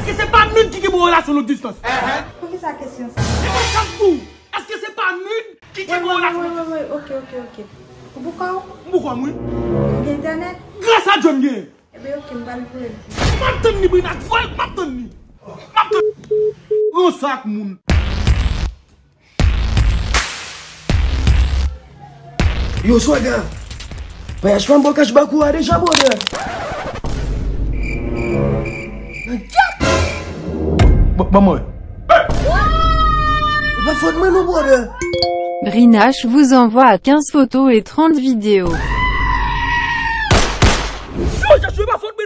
est-ce que c'est pas Nude qui est mon relation longue distance? Pour qui ça question ça? Est-ce que c'est pas Nude qui est mon relation? Oui, ok. Pourquoi? Pourquoi moi? Internet? Grâce à John Gay. Eh bien, ok, je vais le faire. M'attends ni Brinat, m'attends ni. Un sac moun. Yo, Swaga. Ben, je fais un bon cache bakou à déjà bon. Maman. Va faute moi non bon. Brinache vous envoie 15 photos et 30 vidéos. Je suis pas faute, mais